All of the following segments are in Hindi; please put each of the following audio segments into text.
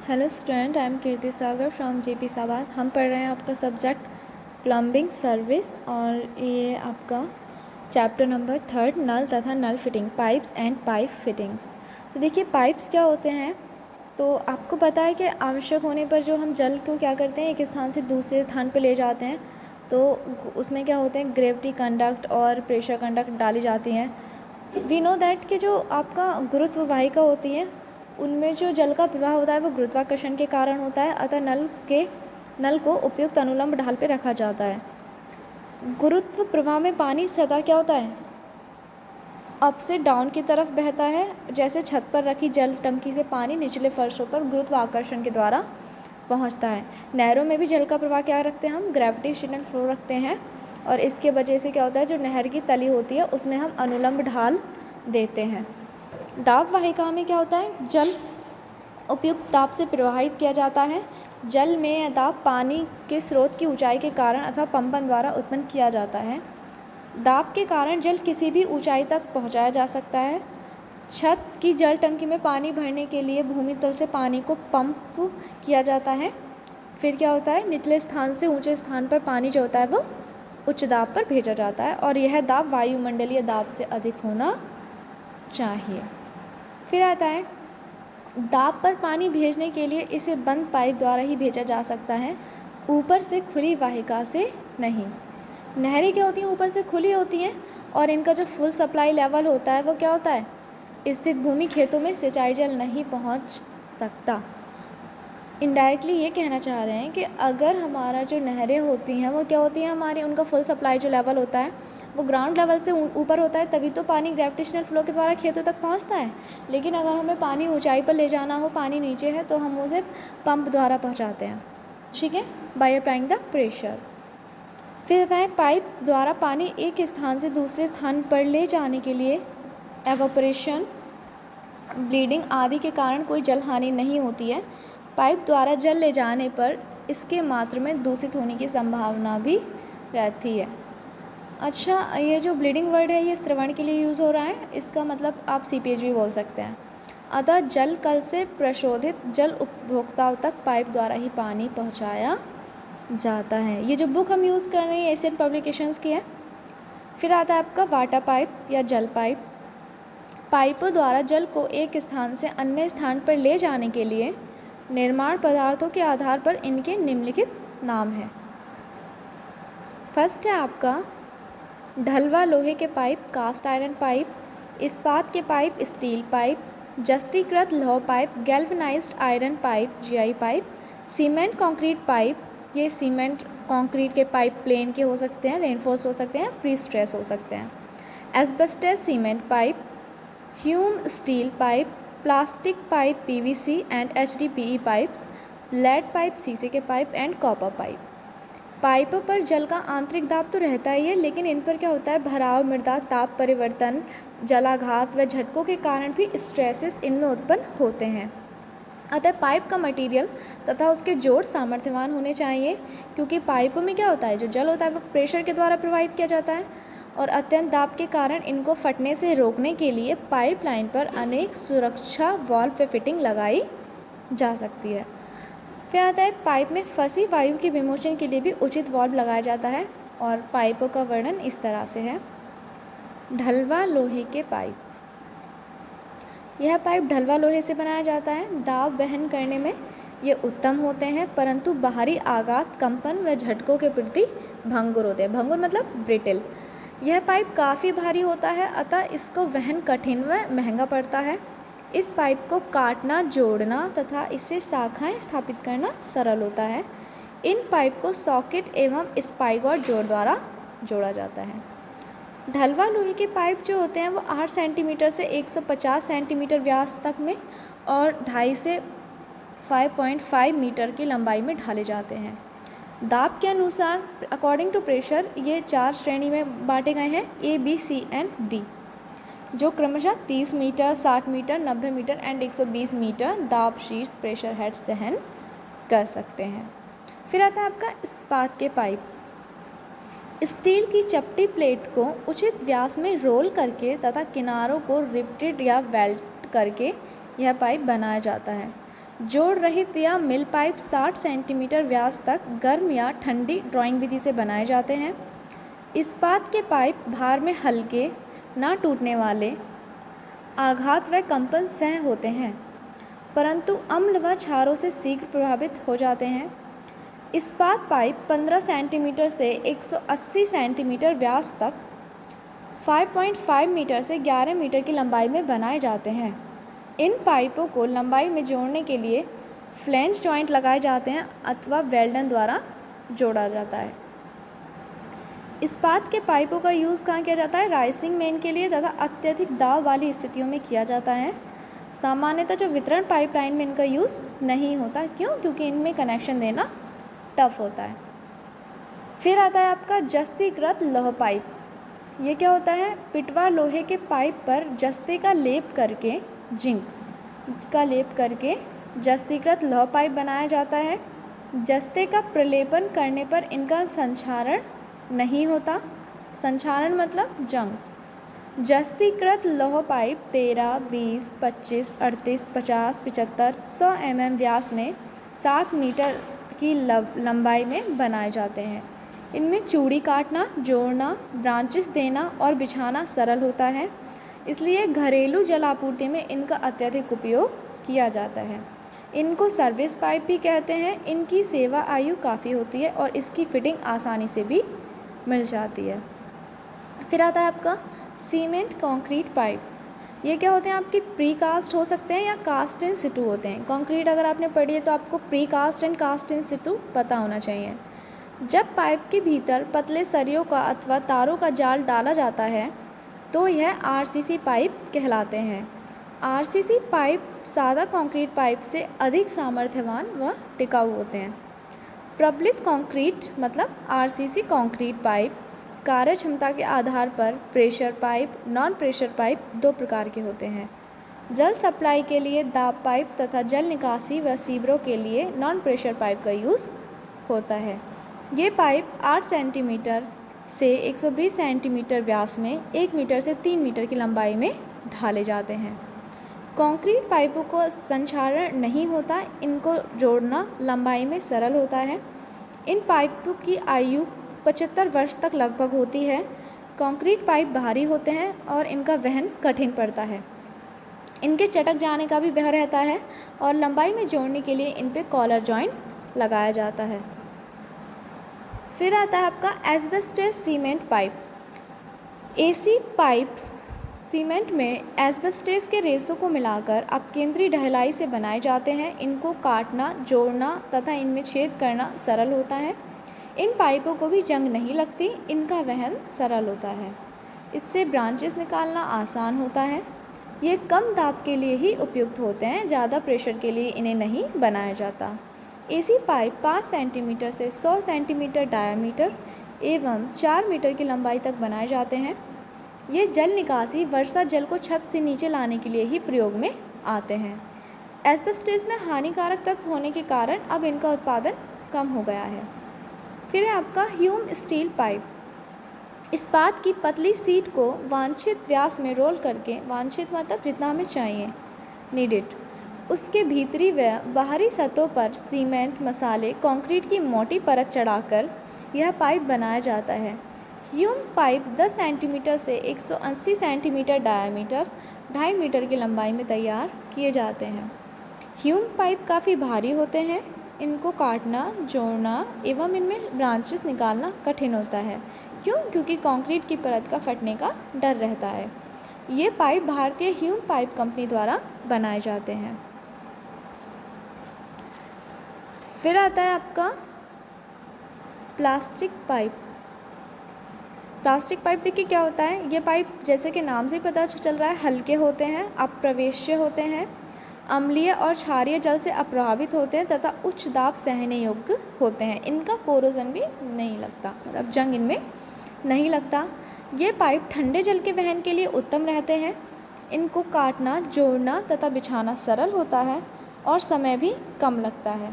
Hello student, I am Kirti Sagar from जेपी साबाद। हम पढ़ रहे हैं आपका सब्जेक्ट प्लम्बिंग सर्विस और ये आपका चैप्टर नंबर 3 नल तथा नल fitting, pipes and pipe fittings. तो देखिए पाइप्स क्या होते हैं। तो आपको पता है कि आवश्यक होने पर जो हम जल को क्या करते हैं, एक स्थान से दूसरे स्थान पर ले जाते हैं, तो उसमें क्या होते हैं, ग्रेविटी कंडक्ट और प्रेशर कंडक्ट डाली जाती हैं। वी नो दैट कि जो आपका गुरुत्व वाहिका होती है उनमें जो जल का प्रवाह होता है वो गुरुत्वाकर्षण के कारण होता है, अतः नल को उपयुक्त अनुलंब ढाल पे रखा जाता है। गुरुत्व प्रवाह में पानी सदा क्या होता है, अप से डाउन की तरफ बहता है। जैसे छत पर रखी जल टंकी से पानी निचले फर्शों पर गुरुत्वाकर्षण के द्वारा पहुंचता है। नहरों में भी जल का प्रवाह क्या रखते हैं हम, ग्रेविटेशनल फ्लो रखते हैं, और इसके वजह से क्या होता है, जो नहर की तली होती है उसमें हम अनुलंब ढाल देते हैं। दाब वाहिका में क्या होता है, जल उपयुक्त दाब से प्रवाहित किया जाता है। जल में यह दाब पानी के स्रोत की ऊंचाई के कारण अथवा पंपन द्वारा उत्पन्न किया जाता है। दाब के कारण जल किसी भी ऊंचाई तक पहुंचाया जा सकता है। छत की जल टंकी में पानी भरने के लिए भूमि तल से पानी को पंप किया जाता है। फिर क्या होता है, निचले स्थान से ऊंचे स्थान पर पानी जो होता है वो उच्च दाब पर भेजा जाता है, और यह दाब वायुमंडलीय दाब से अधिक होना चाहिए। फिर आता है, दाब पर पानी भेजने के लिए इसे बंद पाइप द्वारा ही भेजा जा सकता है, ऊपर से खुली वाहिका से नहीं। नहरें क्या होती हैं, ऊपर से खुली होती हैं, और इनका जो फुल सप्लाई लेवल होता है वो क्या होता है, स्थित भूमि खेतों में सिंचाई जल नहीं पहुंच सकता। इनडायरेक्टली ये कहना चाह रहे हैं कि अगर हमारा जो नहरें होती हैं वो क्या होती हैं हमारी, उनका फुल सप्लाई जो लेवल होता है वो ग्राउंड लेवल से ऊपर होता है, तभी तो पानी ग्रेविटेशनल फ्लो के द्वारा खेतों तक पहुंचता है। लेकिन अगर हमें पानी ऊंचाई पर ले जाना हो, पानी नीचे है, तो हम उसे पंप द्वारा पहुंचाते हैं, ठीक है, बाय अप्लाइंग द प्रेशर। फिर आता है, पाइप द्वारा पानी एक स्थान से दूसरे स्थान पर ले जाने के लिए एवापोरेशन, ब्लीडिंग आदि के कारण कोई जल हानि नहीं होती है। पाइप द्वारा जल ले जाने पर इसके मात्रा में दूषित होने की संभावना भी रहती है। अच्छा, ये जो ब्लीडिंग वर्ड है ये श्रवण के लिए यूज़ हो रहा है, इसका मतलब आप सीपेज भी बोल सकते हैं। अतः जल कल से प्रशोधित जल उपभोक्ताओं तक पाइप द्वारा ही पानी पहुंचाया जाता है। ये जो बुक हम यूज़ कर रहे हैं एशियन पब्लिकेशंस की है। फिर आता है आपका वाटर पाइप या जल पाइप। पाइपों द्वारा जल को एक स्थान से अन्य स्थान पर ले जाने के लिए निर्माण पदार्थों के आधार पर इनके निम्नलिखित नाम हैं। फर्स्ट है आपका ढलवा लोहे के पाइप, कास्ट आयरन पाइप, इस्पात के पाइप, स्टील पाइप, जस्तीकृत लौह pipe, galvanised iron pipe, GI pipe, cement concrete pipe. ये सीमेंट कंक्रीट के पाइप प्लेन के हो सकते हैं, रेनफोर्स हो सकते हैं, प्री स्ट्रेस हो सकते हैं। Asbestos cement pipe, hume steel pipe, plastic pipe PVC and HDPE pipes, lead pipe शीशे के पाइप एंड कॉपर पाइप। पाइपों पर जल का आंतरिक दाब तो रहता ही है, लेकिन इन पर क्या होता है, भराव, मृदा, ताप परिवर्तन, जलाघात व झटकों के कारण भी स्ट्रेसेस इनमें उत्पन्न होते हैं। अतः पाइप का मटेरियल तथा उसके जोड़ सामर्थ्यवान होने चाहिए, क्योंकि पाइपों में क्या होता है, जो जल होता है वो प्रेशर के द्वारा प्रवाहित किया जाता है, और अत्यंत दाब के कारण इनको फटने से रोकने के लिए पाइपलाइन पर अनेक सुरक्षा वाल्व पे फिटिंग लगाई जा सकती है। फिर आता है, पाइप में फंसी वायु के विमोचन के लिए भी उचित वाल्व लगाया जाता है, और पाइपों का वर्णन इस तरह से है। ढलवा लोहे के पाइप, यह पाइप ढलवा लोहे से बनाया जाता है। दाब वहन करने में ये उत्तम होते हैं, परंतु बाहरी आघात, कंपन व झटकों के प्रति भंगुर होते हैं। भंगुर मतलब ब्रिटल। यह पाइप काफ़ी भारी होता है, अतः इसको वहन कठिन व महंगा पड़ता है। इस पाइप को काटना, जोड़ना तथा इससे शाखाएं स्थापित करना सरल होता है। इन पाइप को सॉकेट एवं स्पाइगॉट जोड़ द्वारा जोड़ा जाता है। ढलवा लोहे के पाइप जो होते हैं वो 8 सेंटीमीटर से 150 सेंटीमीटर व्यास तक में और 2.5 से 5.5 मीटर की लंबाई में ढाले जाते हैं। दाब के अनुसार अकॉर्डिंग टू प्रेशर ये 4 श्रेणी में बांटे गए हैं, A, B, C and D, जो क्रमशः 30 metre, 60 metre, 90 metre and 120 metre दाब शीर्ष प्रेशर हेड्स दहन कर सकते हैं। फिर आता है आपका इस्पात के पाइप। स्टील की चपटी प्लेट को उचित व्यास में रोल करके तथा किनारों को रिवेटेड या वेल्ड करके यह पाइप बनाया जाता है। जोड़ रहित या मिल पाइप 60 सेंटीमीटर व्यास तक गर्म या ठंडी ड्राइंग विधि से बनाए जाते हैं। इस्पात के पाइप भार में हल्के, ना टूटने वाले, आघात व कंपन सह होते हैं, परंतु अम्ल व क्षारों से शीघ्र प्रभावित हो जाते हैं। इस्पात पाइप 15 सेंटीमीटर से 180 सेंटीमीटर व्यास तक 5.5 मीटर से 11 मीटर की लंबाई में बनाए जाते हैं। इन पाइपों को लंबाई में जोड़ने के लिए फ्लेंज जॉइंट लगाए जाते हैं अथवा वेल्डन द्वारा जोड़ा जाता है। इस्पात के पाइपों का यूज़ कहाँ किया जाता है? राइसिंग मेन के लिए तथा अत्यधिक दाब वाली स्थितियों में किया जाता है। सामान्यतः जो वितरण पाइपलाइन में इनका यूज़ नहीं होता। क्यों? क्योंकि इनमें कनेक्शन देना टफ होता है। फिर आता है आपका जस्तीकृत लौह पाइप। ये क्या होता है? पिटवा लोहे के पाइप पर जस्ते का लेप करके, जिंक का लेप करके जस्तीकृत लौह पाइप बनाया जाता है। जस्ते का प्रलेपन करने पर इनका संक्षारण नहीं होता। संक्षारण मतलब जंग। जस्तीकृत लौह पाइप 13, 20, 25, 38, 50, 75, 100 mm व्यास में 7 मीटर की लंबाई में बनाए जाते हैं। इनमें चूड़ी काटना, जोड़ना, ब्रांचेस देना और बिछाना सरल होता है, इसलिए घरेलू जल आपूर्ति में इनका अत्यधिक उपयोग किया जाता है। इनको सर्विस पाइप भी कहते हैं। इनकी सेवा आयु काफ़ी होती है और इसकी फिटिंग आसानी से भी मिल जाती है। फिर आता है आपका सीमेंट कंक्रीट पाइप। ये क्या होते हैं? आपकी प्री कास्ट हो सकते हैं या कास्ट इन सिटू होते हैं। कंक्रीट अगर आपने पढ़ी है तो आपको precast and cast in situ पता होना चाहिए। जब पाइप के भीतर पतले सरियों का अथवा तारों का जाल डाला जाता है तो यह आरसीसी पाइप कहलाते हैं। आरसीसी पाइप सादा कंक्रीट पाइप से अधिक सामर्थ्यवान व टिकाऊ होते हैं। प्रबलित कंक्रीट मतलब आरसीसी कंक्रीट पाइप कार्य क्षमता के आधार पर pressure pipe, non pressure pipe 2 प्रकार के होते हैं। जल सप्लाई के लिए दाब पाइप तथा जल निकासी व सीवरों के लिए नॉन प्रेशर पाइप का यूज़ होता है। ये पाइप 8 सेंटीमीटर से 120 सेंटीमीटर व्यास में 1 मीटर से 3 मीटर की लंबाई में ढाले जाते हैं। कंक्रीट पाइपों को संक्षारण नहीं होता, इनको जोड़ना लंबाई में सरल होता है। इन पाइपों की आयु 75 वर्ष तक लगभग होती है। कंक्रीट पाइप भारी होते हैं और इनका वहन कठिन पड़ता है। इनके चटक जाने का भी भय रहता है और लंबाई में जोड़ने के लिए इन पे कॉलर जॉइंट लगाया जाता है। फिर आता है आपका asbestos cement pipe. AC pipe cement में एस्बेस्टस के रेशों को मिलाकर अपकेंद्री ढलाई से बनाए जाते हैं। इनको काटना, जोड़ना तथा इनमें छेद करना सरल होता है। इन पाइपों को भी जंग नहीं लगती, इनका वहन सरल होता है। इससे ब्रांचेस निकालना आसान होता है। ये कम दाब के लिए ही उपयुक्त होते हैं, ज़्यादा प्रेशर के लिए इन्हें नहीं बनाया जाता। एसी पाइप 5 सेंटीमीटर से 100 सेंटीमीटर डायामीटर एवं 4 मीटर की लंबाई तक बनाए जाते हैं। ये जल निकासी वर्षा जल को छत से नीचे लाने के लिए ही प्रयोग में आते हैं। एस्बेस्टस में हानिकारक तत्व होने के कारण अब इनका उत्पादन कम हो गया है। फिर है आपका ह्यूम स्टील पाइप। इस्पात की पतली सीट को वांछित व्यास में रोल करके, वांछित मतलब जितना हमें चाहिए, नीडेड, उसके भीतरी व बाहरी सतहों पर सीमेंट, मसाले, कंक्रीट की मोटी परत चढ़ाकर यह पाइप बनाया जाता है। ह्यूम पाइप 10 सेंटीमीटर से 180 सेंटीमीटर डायामीटर 2.5 मीटर की लंबाई में तैयार किए जाते हैं। ह्यूम पाइप काफ़ी भारी होते हैं। इनको काटना, जोड़ना एवं इनमें ब्रांचेस निकालना कठिन होता है। क्यों? क्योंकि कंक्रीट की परत का फटने का डर रहता है। ये पाइप भारतीय ह्यूम पाइप कंपनी द्वारा बनाए जाते हैं। फिर आता है आपका प्लास्टिक पाइप। प्लास्टिक पाइप देखिए क्या होता है। ये पाइप जैसे कि नाम से ही पता चल रहा है, हल्के होते हैं, अप्रवेश्य होते हैं, अम्लीय और क्षारीय जल से अप्रभावित होते हैं तथा उच्च दाब सहने योग्य होते हैं। इनका कोरोजन भी नहीं लगता, मतलब जंग इनमें नहीं लगता। ये पाइप ठंडे जल के वहन के लिए उत्तम रहते हैं। इनको काटना, जोड़ना तथा बिछाना सरल होता है और समय भी कम लगता है।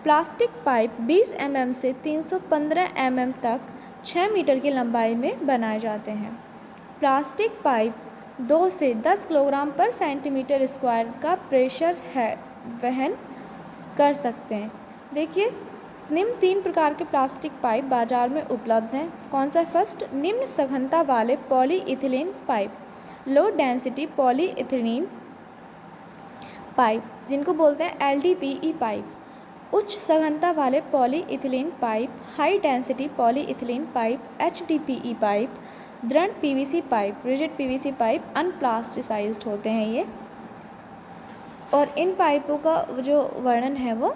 प्लास्टिक पाइप 20 mm से 315 mm तक 6 मीटर की लंबाई में बनाए जाते हैं। प्लास्टिक पाइप 2 से 10 किलोग्राम पर सेंटीमीटर स्क्वायर का प्रेशर है वहन कर सकते हैं। देखिए, निम्न 3 प्रकार के प्लास्टिक पाइप बाजार में उपलब्ध हैं। कौन सा? फर्स्ट, निम्न सघनता वाले polyethylene pipe, low density polyethylene pipe, जिनको बोलते हैं LDPE पाइप। उच्च सघनता वाले polyethylene pipe, high density polyethylene pipe, HDPE pipe, दृढ़ PVC pipe, rigid PVC pipe, unplasticised होते हैं ये। और इन पाइपों का जो वर्णन है वो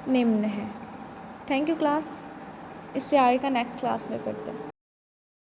निम्न है। Thank you class. इससे आगे का नेक्स्ट क्लास में पढ़ते हैं।